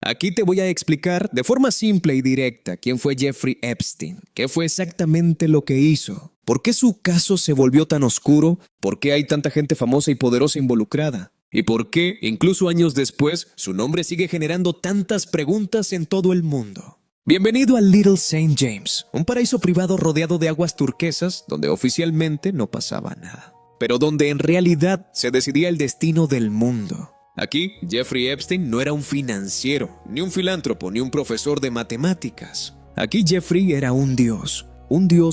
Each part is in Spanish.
Aquí te voy a explicar de forma simple y directa quién fue Jeffrey Epstein, qué fue exactamente lo que hizo, por qué su caso se volvió tan oscuro, por qué hay tanta gente famosa y poderosa involucrada, y por qué, incluso años después, su nombre sigue generando tantas preguntas en todo el mundo. Bienvenido a Little St. James, un paraíso privado rodeado de aguas turquesas donde oficialmente no pasaba nada, pero donde en realidad se decidía el destino del mundo. Aquí, Jeffrey Epstein no era un financiero, ni un filántropo, ni un profesor de matemáticas. Aquí Jeffrey era un dios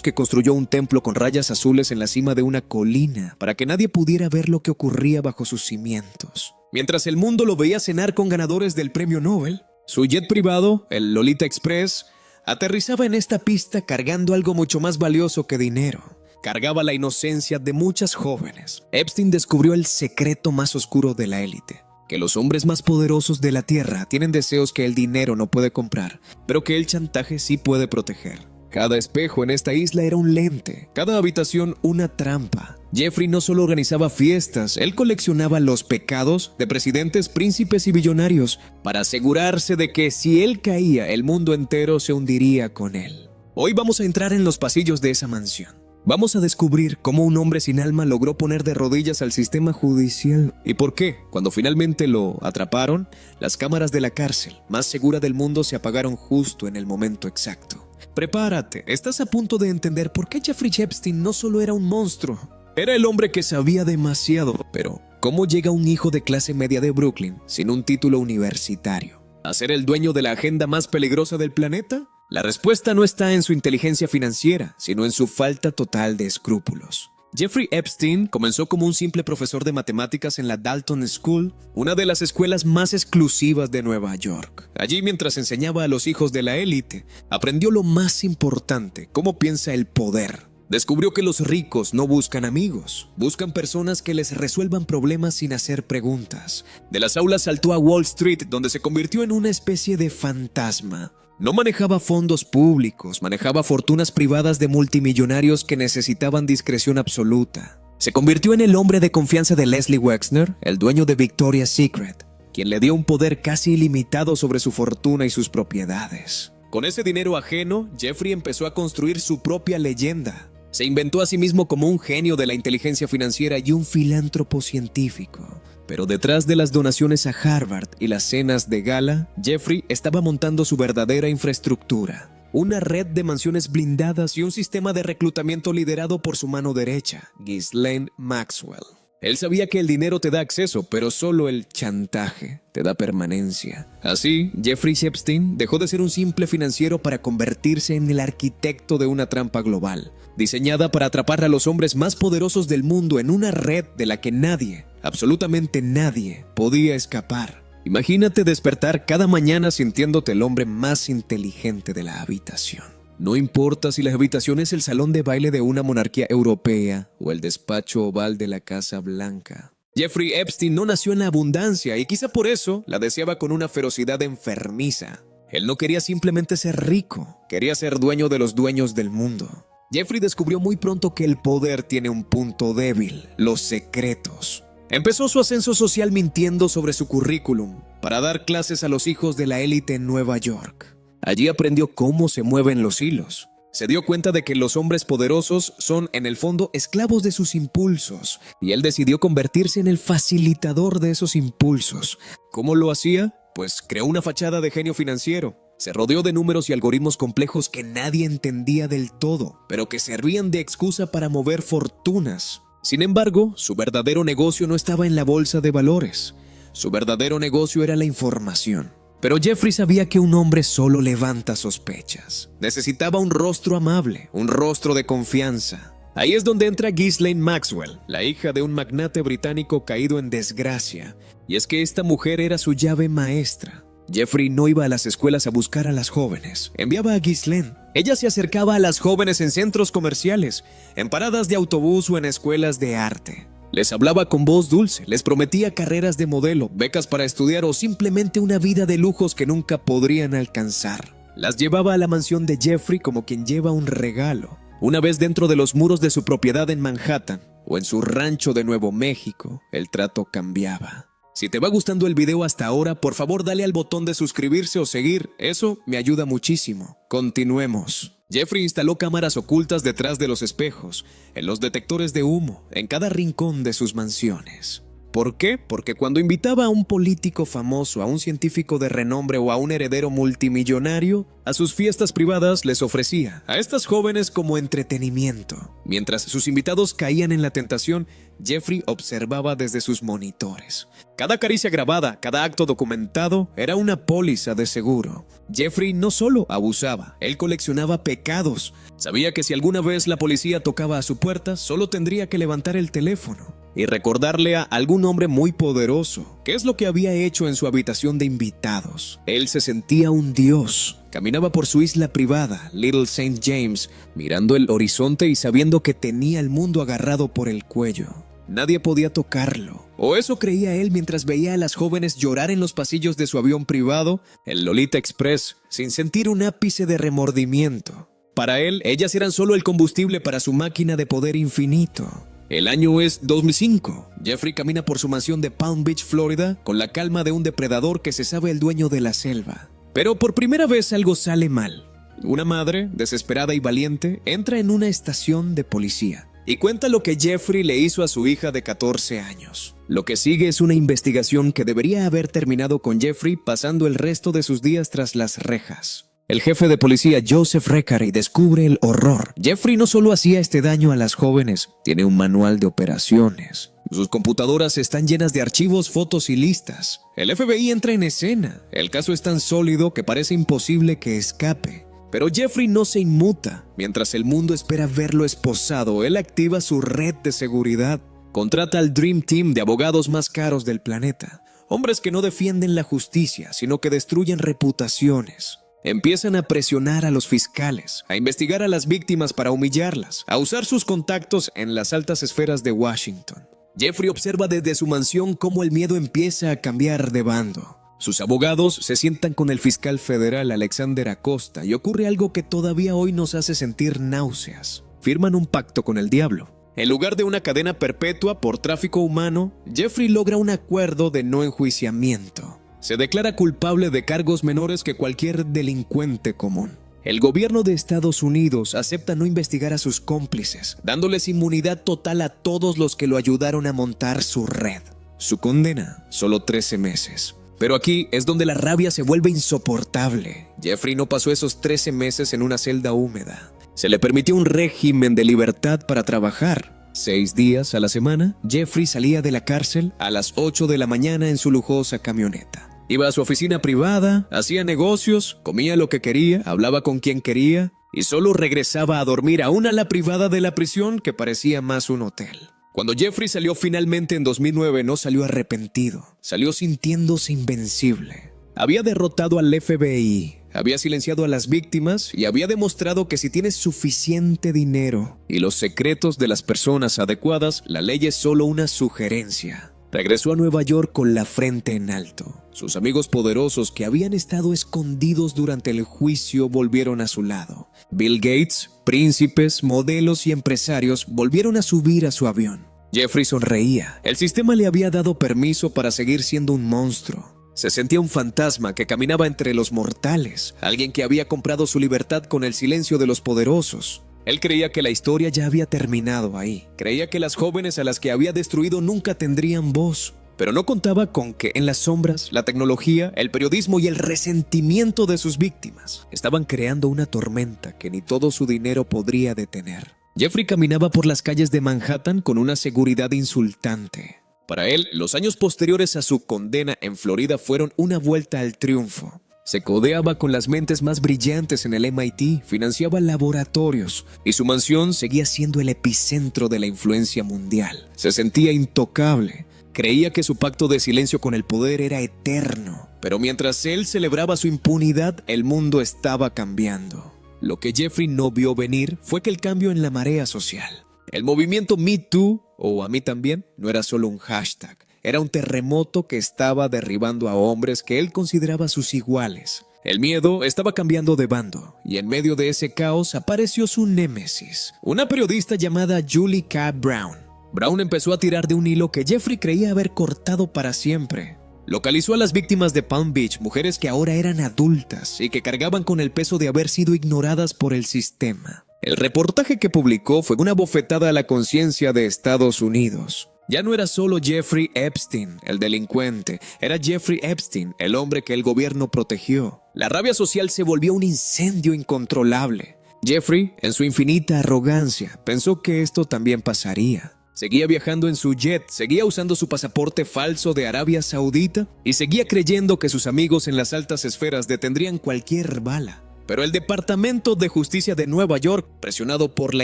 que construyó un templo con rayas azules en la cima de una colina para que nadie pudiera ver lo que ocurría bajo sus cimientos. Mientras el mundo lo veía cenar con ganadores del premio Nobel, su jet privado, el Lolita Express, aterrizaba en esta pista cargando algo mucho más valioso que dinero. Cargaba la inocencia de muchas jóvenes. Epstein descubrió el secreto más oscuro de la élite: que los hombres más poderosos de la Tierra tienen deseos que el dinero no puede comprar, pero que el chantaje sí puede proteger. Cada espejo en esta isla era un lente, cada habitación una trampa. Jeffrey no solo organizaba fiestas, él coleccionaba los pecados de presidentes, príncipes y billonarios para asegurarse de que si él caía, el mundo entero se hundiría con él. Hoy vamos a entrar en los pasillos de esa mansión. Vamos a descubrir cómo un hombre sin alma logró poner de rodillas al sistema judicial y por qué, cuando finalmente lo atraparon, las cámaras de la cárcel más segura del mundo se apagaron justo en el momento exacto. Prepárate, estás a punto de entender por qué Jeffrey Epstein no solo era un monstruo, era el hombre que sabía demasiado. Pero, ¿cómo llega un hijo de clase media de Brooklyn sin un título universitario a ser el dueño de la agenda más peligrosa del planeta? La respuesta no está en su inteligencia financiera, sino en su falta total de escrúpulos. Jeffrey Epstein comenzó como un simple profesor de matemáticas en la Dalton School, una de las escuelas más exclusivas de Nueva York. Allí, mientras enseñaba a los hijos de la élite, aprendió lo más importante: cómo piensa el poder. Descubrió que los ricos no buscan amigos, buscan personas que les resuelvan problemas sin hacer preguntas. De las aulas saltó a Wall Street, donde se convirtió en una especie de fantasma. No manejaba fondos públicos, manejaba fortunas privadas de multimillonarios que necesitaban discreción absoluta. Se convirtió en el hombre de confianza de Leslie Wexner, el dueño de Victoria's Secret, quien le dio un poder casi ilimitado sobre su fortuna y sus propiedades. Con ese dinero ajeno, Jeffrey empezó a construir su propia leyenda. Se inventó a sí mismo como un genio de la inteligencia financiera y un filántropo científico. Pero detrás de las donaciones a Harvard y las cenas de gala, Jeffrey estaba montando su verdadera infraestructura. Una red de mansiones blindadas y un sistema de reclutamiento liderado por su mano derecha, Ghislaine Maxwell. Él sabía que el dinero te da acceso, pero solo el chantaje te da permanencia. Así, Jeffrey Epstein dejó de ser un simple financiero para convertirse en el arquitecto de una trampa global, diseñada para atrapar a los hombres más poderosos del mundo en una red de la que nadie, absolutamente nadie, podía escapar. Imagínate despertar cada mañana sintiéndote el hombre más inteligente de la habitación. No importa si la habitación es el salón de baile de una monarquía europea o el despacho oval de la Casa Blanca. Jeffrey Epstein no nació en la abundancia y quizá por eso la deseaba con una ferocidad enfermiza. Él no quería simplemente ser rico, quería ser dueño de los dueños del mundo. Jeffrey descubrió muy pronto que el poder tiene un punto débil: los secretos. Empezó su ascenso social mintiendo sobre su currículum para dar clases a los hijos de la élite en Nueva York. Allí aprendió cómo se mueven los hilos. Se dio cuenta de que los hombres poderosos son, en el fondo, esclavos de sus impulsos, y él decidió convertirse en el facilitador de esos impulsos. ¿Cómo lo hacía? Pues creó una fachada de genio financiero. Se rodeó de números y algoritmos complejos que nadie entendía del todo, pero que servían de excusa para mover fortunas. Sin embargo, su verdadero negocio no estaba en la bolsa de valores. Su verdadero negocio era la información. Pero Jeffrey sabía que un hombre solo levanta sospechas. Necesitaba un rostro amable, un rostro de confianza. Ahí es donde entra Ghislaine Maxwell, la hija de un magnate británico caído en desgracia. Y es que esta mujer era su llave maestra. Jeffrey no iba a las escuelas a buscar a las jóvenes, enviaba a Ghislaine. Ella se acercaba a las jóvenes en centros comerciales, en paradas de autobús o en escuelas de arte. Les hablaba con voz dulce, les prometía carreras de modelo, becas para estudiar o simplemente una vida de lujos que nunca podrían alcanzar. Las llevaba a la mansión de Jeffrey como quien lleva un regalo. Una vez dentro de los muros de su propiedad en Manhattan o en su rancho de Nuevo México, el trato cambiaba. Si te va gustando el video hasta ahora, por favor dale al botón de suscribirse o seguir, eso me ayuda muchísimo. Continuemos. Jeffrey instaló cámaras ocultas detrás de los espejos, en los detectores de humo, en cada rincón de sus mansiones. ¿Por qué? Porque cuando invitaba a un político famoso, a un científico de renombre o a un heredero multimillonario, a sus fiestas privadas les ofrecía a estas jóvenes como entretenimiento. Mientras sus invitados caían en la tentación, Jeffrey observaba desde sus monitores. Cada caricia grabada, cada acto documentado era una póliza de seguro. Jeffrey no solo abusaba, él coleccionaba pecados. Sabía que si alguna vez la policía tocaba a su puerta, solo tendría que levantar el teléfono y recordarle a algún hombre muy poderoso qué es lo que había hecho en su habitación de invitados. Él se sentía un dios. Caminaba por su isla privada, Little St. James, mirando el horizonte y sabiendo que tenía el mundo agarrado por el cuello. Nadie podía tocarlo, o eso creía él mientras veía a las jóvenes llorar en los pasillos de su avión privado, el Lolita Express, sin sentir un ápice de remordimiento. Para él, ellas eran solo el combustible para su máquina de poder infinito. El año es 2005. Jeffrey camina por su mansión de Palm Beach, Florida, con la calma de un depredador que se sabe el dueño de la selva. Pero por primera vez algo sale mal. Una madre, desesperada y valiente, entra en una estación de policía y cuenta lo que Jeffrey le hizo a su hija de 14 años. Lo que sigue es una investigación que debería haber terminado con Jeffrey pasando el resto de sus días tras las rejas. El jefe de policía Joseph Recarey descubre el horror. Jeffrey no solo hacía este daño a las jóvenes, tiene un manual de operaciones. Sus computadoras están llenas de archivos, fotos y listas. El FBI entra en escena. El caso es tan sólido que parece imposible que escape. Pero Jeffrey no se inmuta. Mientras el mundo espera verlo esposado, él activa su red de seguridad. Contrata al Dream Team de abogados más caros del planeta. Hombres que no defienden la justicia, sino que destruyen reputaciones. Empiezan a presionar a los fiscales, a investigar a las víctimas para humillarlas, a usar sus contactos en las altas esferas de Washington. Jeffrey observa desde su mansión cómo el miedo empieza a cambiar de bando. Sus abogados se sientan con el fiscal federal Alexander Acosta y ocurre algo que todavía hoy nos hace sentir náuseas. Firman un pacto con el diablo. En lugar de una cadena perpetua por tráfico humano, Jeffrey logra un acuerdo de no enjuiciamiento. Se declara culpable de cargos menores que cualquier delincuente común. El gobierno de Estados Unidos acepta no investigar a sus cómplices, dándoles inmunidad total a todos los que lo ayudaron a montar su red. Su condena, solo 13 meses. Pero aquí es donde la rabia se vuelve insoportable. Jeffrey no pasó esos 13 meses en una celda húmeda. Se le permitió un régimen de libertad para trabajar. 6 días a la semana, Jeffrey salía de la cárcel a las 8 de la mañana en su lujosa camioneta. Iba a su oficina privada, hacía negocios, comía lo que quería, hablaba con quien quería y solo regresaba a dormir a una ala privada de la prisión que parecía más un hotel. Cuando Jeffrey salió finalmente en 2009, no salió arrepentido, salió sintiéndose invencible. Había derrotado al FBI, había silenciado a las víctimas y había demostrado que si tienes suficiente dinero y los secretos de las personas adecuadas, la ley es solo una sugerencia. Regresó a Nueva York con la frente en alto. Sus amigos poderosos que habían estado escondidos durante el juicio volvieron a su lado. Bill Gates, príncipes, modelos y empresarios volvieron a subir a su avión. Jeffrey sonreía. El sistema le había dado permiso para seguir siendo un monstruo. Se sentía un fantasma que caminaba entre los mortales, alguien que había comprado su libertad con el silencio de los poderosos. Él creía que la historia ya había terminado ahí. Creía que las jóvenes a las que había destruido nunca tendrían voz. Pero no contaba con que en las sombras, la tecnología, el periodismo y el resentimiento de sus víctimas estaban creando una tormenta que ni todo su dinero podría detener. Jeffrey caminaba por las calles de Manhattan con una seguridad insultante. Para él, los años posteriores a su condena en Florida fueron una vuelta al triunfo. Se codeaba con las mentes más brillantes en el MIT, financiaba laboratorios y su mansión seguía siendo el epicentro de la influencia mundial. Se sentía intocable. Creía que su pacto de silencio con el poder era eterno. Pero mientras él celebraba su impunidad, el mundo estaba cambiando. Lo que Jeffrey no vio venir fue que el cambio en la marea social. El movimiento Me Too, o a mí también, no era solo un hashtag. Era un terremoto que estaba derribando a hombres que él consideraba sus iguales. El miedo estaba cambiando de bando, y en medio de ese caos apareció su némesis, una periodista llamada Julie K. Brown. Brown empezó a tirar de un hilo que Jeffrey creía haber cortado para siempre. Localizó a las víctimas de Palm Beach, mujeres que ahora eran adultas y que cargaban con el peso de haber sido ignoradas por el sistema. El reportaje que publicó fue una bofetada a la conciencia de Estados Unidos. Ya no era solo Jeffrey Epstein, el delincuente, era Jeffrey Epstein, el hombre que el gobierno protegió. La rabia social se volvió un incendio incontrolable. Jeffrey, en su infinita arrogancia, pensó que esto también pasaría. Seguía viajando en su jet, seguía usando su pasaporte falso de Arabia Saudita y seguía creyendo que sus amigos en las altas esferas detendrían cualquier bala. Pero el Departamento de Justicia de Nueva York, presionado por la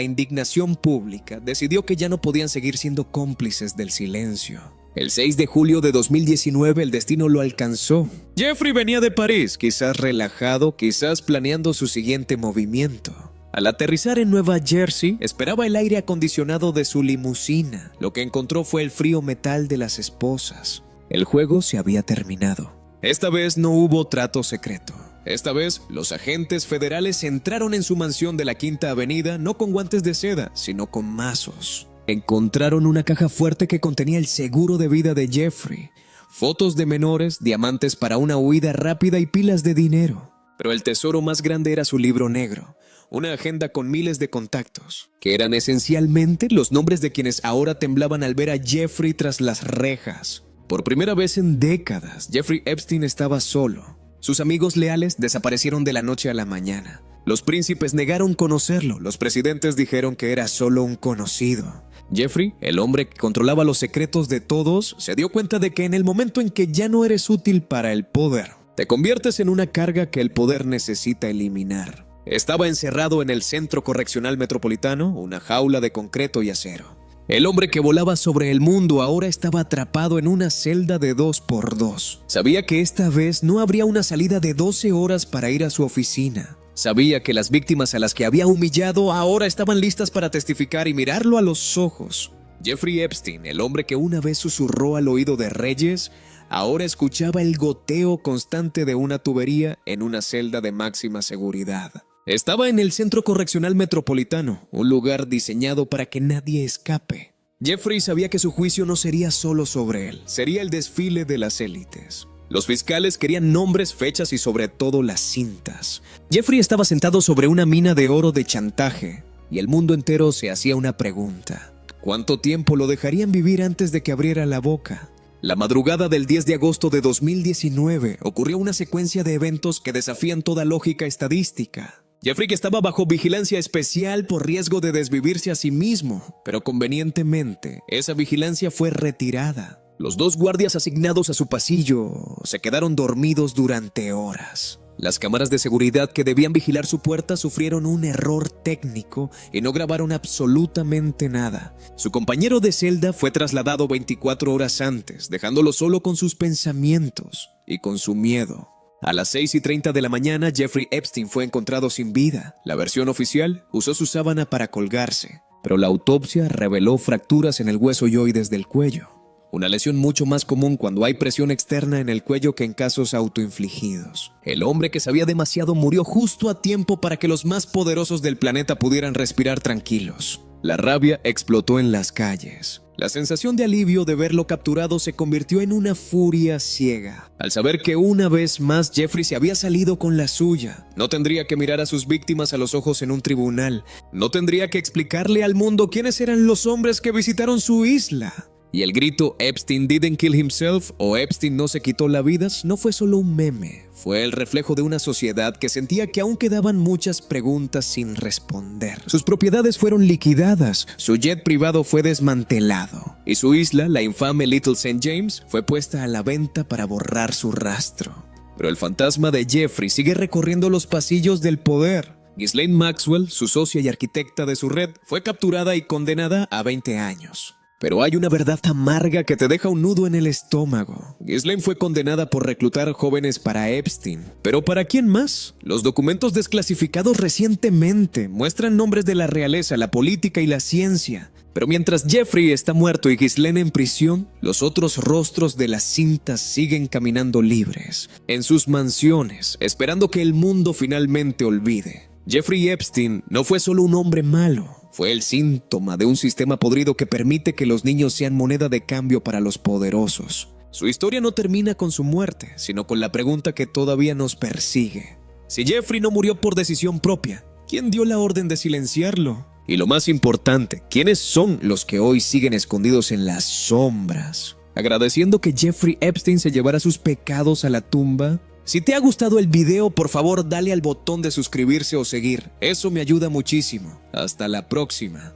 indignación pública, decidió que ya no podían seguir siendo cómplices del silencio. El 6 de julio de 2019 el destino lo alcanzó. Jeffrey venía de París, quizás relajado, quizás planeando su siguiente movimiento. Al aterrizar en Nueva Jersey, esperaba el aire acondicionado de su limusina. Lo que encontró fue el frío metal de las esposas. El juego se había terminado. Esta vez no hubo trato secreto. Esta vez, los agentes federales entraron en su mansión de la Quinta Avenida no con guantes de seda, sino con mazos. Encontraron una caja fuerte que contenía el seguro de vida de Jeffrey, fotos de menores, diamantes para una huida rápida y pilas de dinero. Pero el tesoro más grande era su libro negro, una agenda con miles de contactos, que eran esencialmente los nombres de quienes ahora temblaban al ver a Jeffrey tras las rejas. Por primera vez en décadas, Jeffrey Epstein estaba solo. Sus amigos leales desaparecieron de la noche a la mañana. Los príncipes negaron conocerlo, los presidentes dijeron que era solo un conocido. Jeffrey, el hombre que controlaba los secretos de todos, se dio cuenta de que en el momento en que ya no eres útil para el poder, te conviertes en una carga que el poder necesita eliminar. Estaba encerrado en el Centro Correccional Metropolitano, una jaula de concreto y acero. El hombre que volaba sobre el mundo ahora estaba atrapado en una celda de 2x2. Sabía que esta vez no habría una salida de 12 horas para ir a su oficina. Sabía que las víctimas a las que había humillado ahora estaban listas para testificar y mirarlo a los ojos. Jeffrey Epstein, el hombre que una vez susurró al oído de reyes, ahora escuchaba el goteo constante de una tubería en una celda de máxima seguridad. Estaba en el Centro Correccional Metropolitano, un lugar diseñado para que nadie escape. Jeffrey sabía que su juicio no sería solo sobre él, sería el desfile de las élites. Los fiscales querían nombres, fechas y sobre todo las cintas. Jeffrey estaba sentado sobre una mina de oro de chantaje y el mundo entero se hacía una pregunta. ¿Cuánto tiempo lo dejarían vivir antes de que abriera la boca? La madrugada del 10 de agosto de 2019 ocurrió una secuencia de eventos que desafían toda lógica estadística. Jeffrey estaba bajo vigilancia especial por riesgo de desvivirse a sí mismo, pero convenientemente esa vigilancia fue retirada. Los 2 guardias asignados a su pasillo se quedaron dormidos durante horas. Las cámaras de seguridad que debían vigilar su puerta sufrieron un error técnico y no grabaron absolutamente nada. Su compañero de celda fue trasladado 24 horas antes, dejándolo solo con sus pensamientos y con su miedo. A las 6:30 de la mañana, Jeffrey Epstein fue encontrado sin vida. La versión oficial usó su sábana para colgarse, pero la autopsia reveló fracturas en el hueso yoides del cuello. Una lesión mucho más común cuando hay presión externa en el cuello que en casos autoinfligidos. El hombre que sabía demasiado murió justo a tiempo para que los más poderosos del planeta pudieran respirar tranquilos. La rabia explotó en las calles. La sensación de alivio de verlo capturado se convirtió en una furia ciega. Al saber que una vez más Jeffrey se había salido con la suya, no tendría que mirar a sus víctimas a los ojos en un tribunal. No tendría que explicarle al mundo quiénes eran los hombres que visitaron su isla. Y el grito "Epstein didn't kill himself" o "Epstein no se quitó la vida" no fue solo un meme, fue el reflejo de una sociedad que sentía que aún quedaban muchas preguntas sin responder. Sus propiedades fueron liquidadas, su jet privado fue desmantelado y su isla, la infame Little St. James, fue puesta a la venta para borrar su rastro. Pero el fantasma de Jeffrey sigue recorriendo los pasillos del poder. Ghislaine Maxwell, su socia y arquitecta de su red, fue capturada y condenada a 20 años. Pero hay una verdad amarga que te deja un nudo en el estómago. Ghislaine fue condenada por reclutar jóvenes para Epstein. ¿Pero para quién más? Los documentos desclasificados recientemente muestran nombres de la realeza, la política y la ciencia. Pero mientras Jeffrey está muerto y Ghislaine en prisión, los otros rostros de las cintas siguen caminando libres, en sus mansiones, esperando que el mundo finalmente olvide. Jeffrey Epstein no fue solo un hombre malo. Fue el síntoma de un sistema podrido que permite que los niños sean moneda de cambio para los poderosos. Su historia no termina con su muerte, sino con la pregunta que todavía nos persigue. Si Jeffrey no murió por decisión propia, ¿quién dio la orden de silenciarlo? Y lo más importante, ¿quiénes son los que hoy siguen escondidos en las sombras, agradeciendo que Jeffrey Epstein se llevara sus pecados a la tumba? Si te ha gustado el video, por favor dale al botón de suscribirse o seguir. Eso me ayuda muchísimo. Hasta la próxima.